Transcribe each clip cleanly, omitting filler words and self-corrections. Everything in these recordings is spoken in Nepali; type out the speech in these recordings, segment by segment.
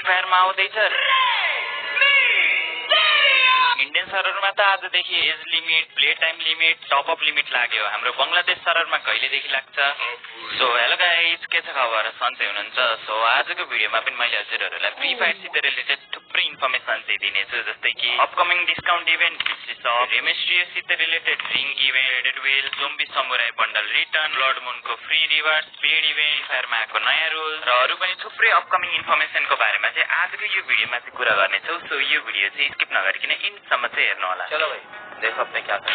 फायरमा आउँदैछ। इन्डियन सर्भरमा त आजदेखि age limit, play time limit, top up limit लाग्यो। हाम्रो बंगलादेश सर्भरमा कहिलेदेखि लाग्छ? सो हेलो गाइज, के छ खबर? सन्चै हुनुहुन्छ? सो आजको भिडियोमा पनि मैले हजुरहरूलाई फ्री फायरसित रिलेटेड थुप्रै इन्फर्मेसन चाहिँ दिनेछु, जस्तै कि अपकमिङ डिस्काउन्ट इभेन्ट, रेमिस्ट्रियोसित रिलेटेड रिङ इभेन्ट, रेडेड वेल, zombie samurai bundle return, blood मुनको फ्री रिवार्ड्स, पेड इभेन्ट, फायरमा आएको नयाँ रुल र अरू पनि थुप्रै अपकमिङ इन्फर्मेसनको बारेमा चाहिँ आजको यो भिडियोमा चाहिँ कुरा गर्नेछौँ। सो यो भिडियो चाहिँ स्किप नगरिकन इन्डसम्म चाहिँ हेर्नु होला। चलो भाइ, देखो अपने क्या छ।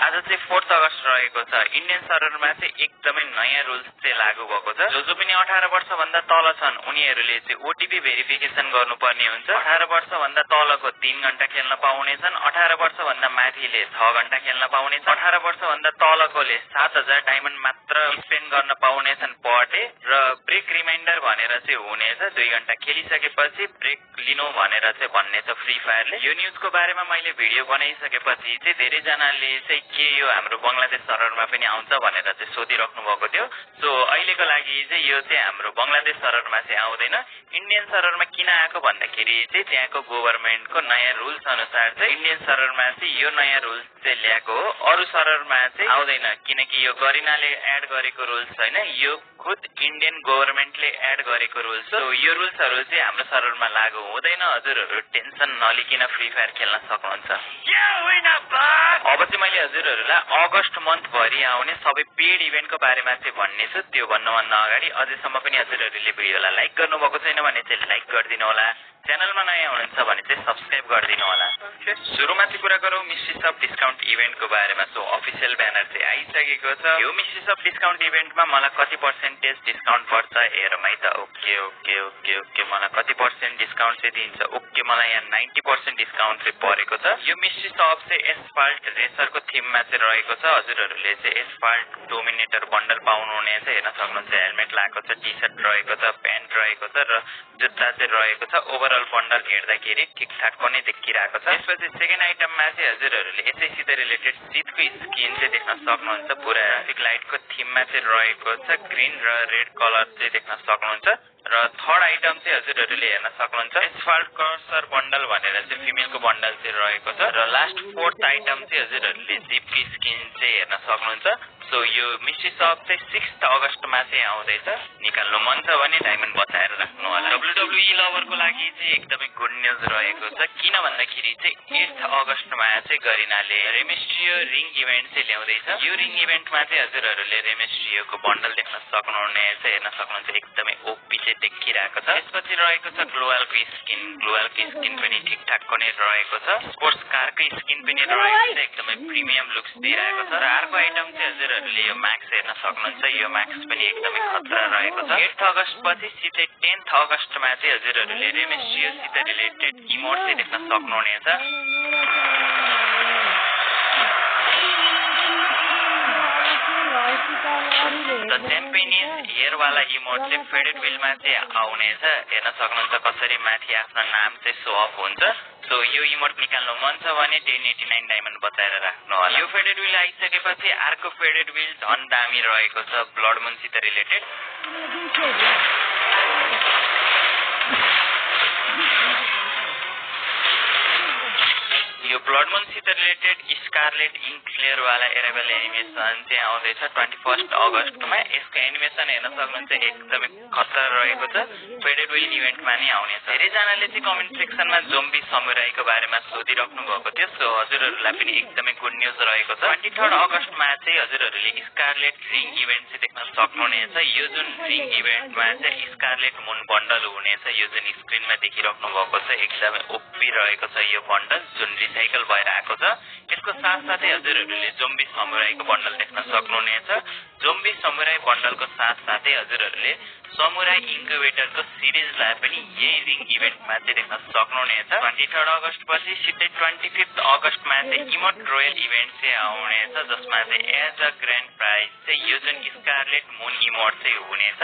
आज चाहिँ 4 अगस्त रहेको छ। इन्डियन सर्भरमा चाहिँ एकदमै नयाँ रुल्स चाहिँ लागू भएको छ। जो पनि 18 वर्षभन्दा तल छन् उनीहरूले चाहिँ ओटिपी भेरिफिकेसन गर्नुपर्ने हुन्छ। 18 वर्षभन्दा तलको 3 घण्टा खेल्न पाउनेछन्। 18 वर्षभन्दा माथिले 6 घण्टा खेल्न पाउनेछन्। 18 वर्षभन्दा तलकोले 7000 डायमन्ड मात्र स्पेन्ड गर्न पाउनेछन् पर डे र ब्रेक रिमाइन्डर भनेर चाहिँ हुनेछ। 2 घण्टा खेलिसकेपछि ब्रेक लिनु भनेर चाहिँ भन्नेछ फ्री फायरले। यो न्युजको बारेमा मैले भिडियो बनाइसकेपछि चाहिँ धेरैजनाले चाहिँ के यो हाम्रो बंगलादेश सर्भरमा पनि आउँछ भनेर चाहिँ सोधिराख्नु भएको थियो। सो अहिलेको लागि चाहिँ यो चाहिँ हाम्रो बंगलादेश सर्भरमा चाहिँ आउँदैन। इन्डियन सर्भरमा किन आएको भन्दाखेरि चाहिँ त्यहाँको गभर्नमेन्टको नयाँ रुल्स अनुसार चाहिँ इन्डियन सर्भरमा चाहिँ यो नयाँ रुल्स चाहिँ ल्याएको हो। अरू सर्भरमा चाहिँ आउँदैन, किनकि यो गरिनाले एड गरेको रुल्स छैन, यो खुद इन्डियन गभर्नमेन्टले एड गरेको रुल्स हो। यो रुल्सहरू चाहिँ हाम्रो सर्भरमा लागू हुँदैन। हजुरहरू टेन्सन नलिकन फ्री फायर खेल्न सक्नुहुन्छ। अब चाहिँ मैले हजुरहरूलाई अगस्त मन्थ भरि आउने सबै पेड इभेन्टको बारेमा चाहिँ भन्नेछु। त्यो भन्नुभन्दा अगाडि अझैसम्म पनि हजुरहरूले भिडियोलाई लाइक गर्नुभएको छैन भने चाहिँ लाइक गरिदिनु होला। च्यानलमा नयाँ हुनुहुन्छ भने चाहिँ सब्स्क्राइब गरिदिनु होला। सुरुमा चाहिँ कुरा गरौँ मिस्ट्रिज अफ डिस्काउन्ट इभेन्टको बारेमा। सो अफिसियल ब्यानर चाहिँ आइसकेको छ। यो मिस्ट्रिज अफ डिस्काउन्ट इभेन्टमा मलाई कति पर्सेन्टेज डिस्काउन्ट पर्छ हेरौँ है त। ओके ओके ओके ओके मलाई कति पर्सेन्ट डिस्काउन्ट चाहिँ दिन्छ? ओके मलाई यहाँ 90% डिस्काउन्ट चाहिँ परेको छ। यो मिस्ट्रिज अफ चाहिँ एसफाल्ट रेसरको थिममा चाहिँ रहेको छ। हजुरहरूले चाहिँ एसफाल्ट डोमिनेटर बन्डल पाउनुहुनेछ। हेर्न सक्नुहुन्छ हेलमेट लगाएको छ, टी सर्ट रहेको छ, प्यान्ट रहेको छ र जुत्ता चाहिँ रहेको छ। ओभरअल बन्डल हेर्दाखेरि ठिकठाकको नै देखिरहेको छ। त्यसपछि सेकेन्ड आइटममा चाहिँ हजुरहरूले यसैसित रिलेटेड शीतको स्किन चाहिँ देख्न सक्नुहुन्छ। पुरा ट्राफिक लाइटको थिममा चाहिँ रहेको छ। ग्रिन र रेड कलर चाहिँ देख्न सक्नुहुन्छ। र थर्ड आइटम चाहिँ हजुरहरूले हेर्न सक्नुहुन्छ एसफाल्ट क्रसर बन्डल भनेर चाहिँ फिमेलको बन्डल चाहिँ रहेको छ। र लास्ट फोर्थ आइटम चाहिँ हजुरहरूले जिपको स्किन चाहिँ हेर्न सक्नुहुन्छ। सो यो मिस्ट्रिज अफ चाहिँ 6 अगस्तमा चाहिँ आउँदैछ। निकाल्नु मन छ भने डायमन्ड बचाएर राख्नु होला। WWE लभरको लागि चाहिँ एकदमै गुड न्युज रहेको छ। किन भन्दाखेरि चाहिँ 8 अगस्तमा चाहिँ गरिनाले रेमिस्ट्रियो रिङ इभेन्ट चाहिँ ल्याउँदैछ। यो रिङ इभेन्टमा चाहिँ हजुरहरूले रेमिस्ट्रियोको बन्डल देख्न सक्नुहुनेछ। हेर्न सक्नुहुन्छ एकदमै ओपी चाहिँ देखिरहेको छ। त्यसपछि रहेको छ ग्लोवालको स्किन। ग्लोवालको स्किन पनि ठिकठाकको नै रहेको छ। स्पोर्ट्स कारको स्किन पनि रहेको छ, एकदमै प्रिमियम लुक्स दिइरहेको छ। र अर्को आइटम चाहिँ हजुरहरूले यो म्याक्स हेर्न सक्नुहुन्छ। यो म्याक्स पनि एकदमै खतरा रहेको छ। 8 अगस्त पछि सिधै 10 अगस्तमा चाहिँ हजुरहरूले रेमिस्ट्रियोसित रिलेटेड इमोट चाहिँ देख्न सक्नुहुनेछ। द च्याम्पियनिज हेयरवाला इमोट चाहिँ फेडेड विलमा चाहिँ आउनेछ। हेर्न सक्नुहुन्छ कसरी माथि आफ्नो नाम चाहिँ सो अफ हुन्छ। सो यो इमोट निकाल्नु मन छ भने 1089 डायमन्ड बचाएर राख्नु होला। यो फेडेड विल आइसकेपछि अर्को फेडेड विल झन् दामी रहेको छ ब्लड मुनसित रिलेटेड। यो ब्लड मुनसित रिलेटेड स्कारलेट इन्क्लेयर वाला एरेबल एनिमेसन चाहिँ आउँदैछ 21 अगस्तमा। यसको एनिमेसन हेर्न सक्नुहुन्छ एकदमै खतरा रहेको छ। फेडेड विल इभेन्टमा नै आउनेछ। धेरैजनाले चाहिँ कमेन्ट सेक्सनमा जोम्बी समुराईको बारेमा सोधिराख्नु भएको थियो। सो हजुरहरूलाई पनि एकदमै गुड न्युज रहेको छ। 23 अगस्तमा चाहिँ हजुरहरूले स्कारलेट रिङ इभेन्ट चाहिँ देख्न सक्नुहुनेछ। यो जुन रिङ इभेन्टमा चाहिँ स्कारलेट मुन बन्डल हुनेछ। यो जुन स्क्रिनमा देखिराख्नु भएको छ एकदमै ओपी रहेको छ यो बन्डल जुन रिसाइकल भएर आएको छ। यसको साथसाथै हजुरहरूले जोम्बी समुराईको बन्डल देख्न सक्नुहुनेछ। जोम्बी समुराई बन्डलको साथसाथै हजुरहरूले समुराई इन्क्युबेटरको सिरिजलाई पनि यही रिङ इभेन्टमा चाहिँ देख्न सक्नुहुनेछ। 23 अगस्त पछि सिधै 25 अगस्तमा चाहिँ इमोट रोयल इभेन्ट चाहिँ आउनेछ, जसमा चाहिँ एज अ ग्रान्ड प्राइज चाहिँ यो जुन स्कारलेट मुन इमोट चाहिँ हुनेछ।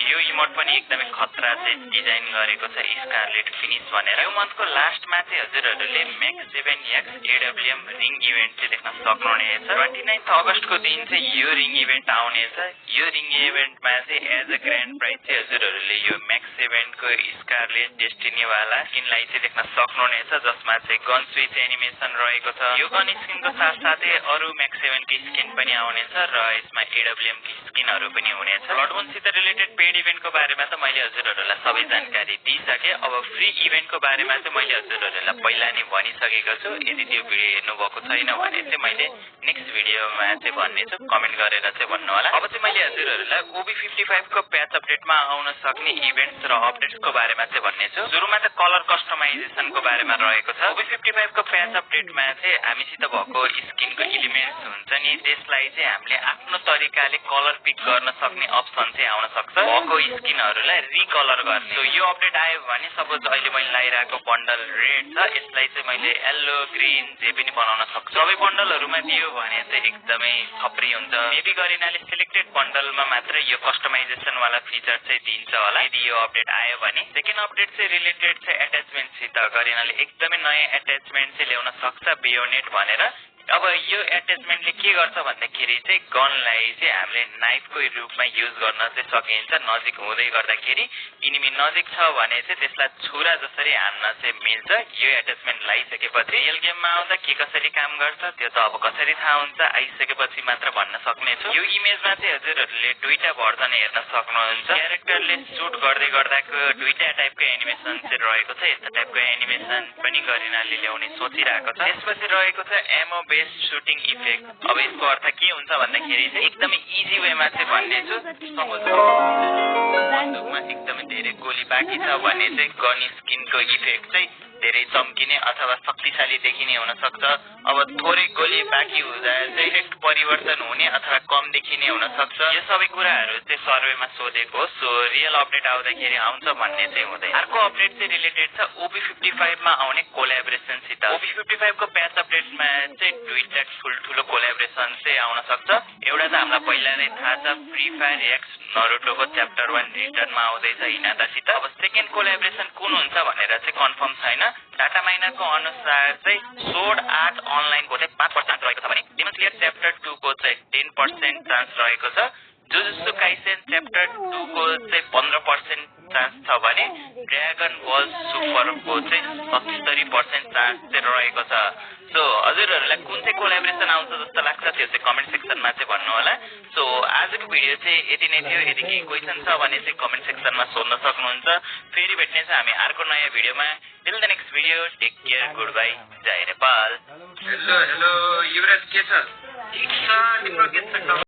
यो इमोट पनि एकदमै खतरा द्वारा चाहिँ डिजाइन गरेको छ स्कारलेट फिनिश भनेर। यो मन्थको लास्टमा चाहिँ हजुरहरूले Max 7X AWM ring event चाहिँ देख्न सक्नुहुनेछ। 29 अगस्तको दिन चाहिँ यो रिङ इभेन्ट आउनेछ। यो रिङ इभेन्टमा चाहिँ एज अ ग्रान्ड प्राइज चाहिँ हजुरहरूले यो म्याक्स 7को स्कारलेट डेस्टिनी वाला स्किनलाई चाहिँ देख्न सक्नुहुनेछ, जसमा चाहिँ गन स्विच एनिमेसन रहेको छ। यो गन स्किनको साथसाथै अरू म्याक्स 7 की स्किन पनि आउनेछ र यसमा AWM की स्किनहरू पनि हुनेछ। ब्लडबोनसित रिलेटेड पेड इभेन्टको बारेमा त मैले हजुरहरूलाई सबै जानकारी दिइसके। अब फ्री इभेन्टको बारेमा चाहिँ मैले हजुरहरूलाई पहिला नै भनिसकेको छु। यदि त्यो भिडियो हेर्नुभएको छैन भने चाहिँ मैले नेक्स्ट भिडियोमा चाहिँ भन्नेछु, कमेन्ट गरेर चाहिँ भन्नु होला। अब चाहिँ मैले हजुरहरूलाई OB55 को प्याच अपडेटमा आउन सक्ने इभेन्ट्स र अपडेट्सको बारेमा चाहिँ भन्नेछु। सुरुमा त कलर कस्टमाइजेसनको बारेमा रहेको छ। OB55 को प्याच अपडेटमा चाहिँ हामीसित भएको स्किनको एलिमेन्ट्स हुन्छ नि, त्यसलाई चाहिँ हामीले आफ्नो तरिकाले कलर पिक गर्न सक्ने अप्सन चाहिँ आउन सक्छ भएको स्किनहरूलाई रिकलर गर्ने। सो यो अपडेट आयो भने सपोज अहिले मैले लगाइरहेको बन्डल रेड छ, यसलाई चाहिँ मैले येल्लो ग्रीन जे पनि बनाउन सक्छु। सबै बन्डलहरूमा दियो भने चाहिँ एकदमै थप्री हुन्छ। मेबी गरिनाले सिलेक्टेड बन्डलमा मात्र यो कस्टमाइजेसन वाला फिचर चाहिँ दिन्छ होला यदि यो अपडेट आयो भने। सेकेन्ड अपडेट चाहिँ रिलेटेड छ एट्याचमेन्टसित। गरिनाले एकदमै नयाँ एट्याचमेन्ट चाहिँ ल्याउन सक्छ बेयोनेट भनेर। अब यो एट्याचमेन्टले के गर्छ भन्दाखेरि चाहिँ गनलाई चाहिँ हामीले नाइफको रूपमा युज गर्न चाहिँ सकिन्छ। नजिक हुँदै गर्दाखेरि इनिमी नजिक छ भने चाहिँ त्यसलाई छुरा जसरी हान्न चाहिँ मिल्छ। यो एट्याचमेन्ट लगाइसकेपछि रियल गेममा आउँदा के कसरी काम गर्छ त्यो त अब कसरी थाहा हुन्छ, आइसकेपछि मात्र भन्न सक्नेछु। यो इमेजमा चाहिँ हजुरहरूले दुईटा भर्जन हेर्न सक्नुहुन्छ। क्यारेक्टरले सुट गर्दै गर्दाको दुईटा टाइपको एनिमेसन चाहिँ रहेको छ। यस्तो टाइपको एनिमेसन पनि गरिनाले ल्याउने सोचिरहेको छ। त्यसपछि रहेको छ एमो बेस्ड सुटिङ इफेक्ट। अब यसको अर्थ के हुन्छ भन्दाखेरि चाहिँ एकदमै इजी वेमा चाहिँ भन्नेछु। सपोज बन्दुकमा एकदमै धेरै गोली बाँकी छ भने चाहिँ गन स्किनको इफेक्ट चाहिँ धेरै चम्किने अथवा शक्तिशाली देखिने हुन सक्छ। अब थोरै गोली बाँकी हुँदा चाहिँ इफेक्ट परिवर्तन हुने अथवा कम देखिने हुन सक्छ। यो सबै कुराहरू चाहिँ सर्वेमा सोधेको हो। सो रियल अपडेट आउँदाखेरि आउँछ भन्ने चाहिँ हुँदैन। अर्को अपडेट चाहिँ रिलेटेड छ OB55 मा आउने कोल्याबोरेसनसित। OB55 को प्याच अपडेटमा चाहिँ दुईटा ठुलो कोल्याबोरेसन चाहिँ आउन सक्छ। एउटा त हामीलाई पहिला नै थाहा छ फ्री फायर एक्स नरुटोको च्याप्टर 1 रिटर्नमा आउँदैछ हिनादासित। अब सेकेन्ड कोल्याबोरेसन कुन हुन्छ भनेर चाहिँ कन्फर्म छैन। डाटा माइनरको अनुसार चाहिँ सोर्ड आर्ट अनलाइनको चाहिँ 5% रहेको छ भने डेमन स्लेयर च्याप्टर 2 को चाहिँ 10% चान्स रहेको छ। जुजुत्सु काइसेन च्याप्टर 2 को चाहिँ 15% चान्स छ भने ड्र्यागन बल सुपरको चाहिँ 70% चान्स चाहिँ रहेको छ। सो हजुरहरूलाई कुन चाहिँ कोल्याबोरेसन आउँछ जस्तो लाग्छ त्यो चाहिँ कमेन्ट सेक्सनमा चाहिँ भन्नु होला। सो आजको भिडियो चाहिँ यति नै थियो। यदि केही क्वेसन छ भने चाहिँ कमेन्ट सेक्सनमा सोध्न सक्नुहुन्छ। फेरि भेट्ने छ हामी अर्को नयाँ भिडियोमा। Till the next video, take care, good bye, जय नेपाल। हेलो युवराज के छ? ठिक छ, तिम्रो के छ?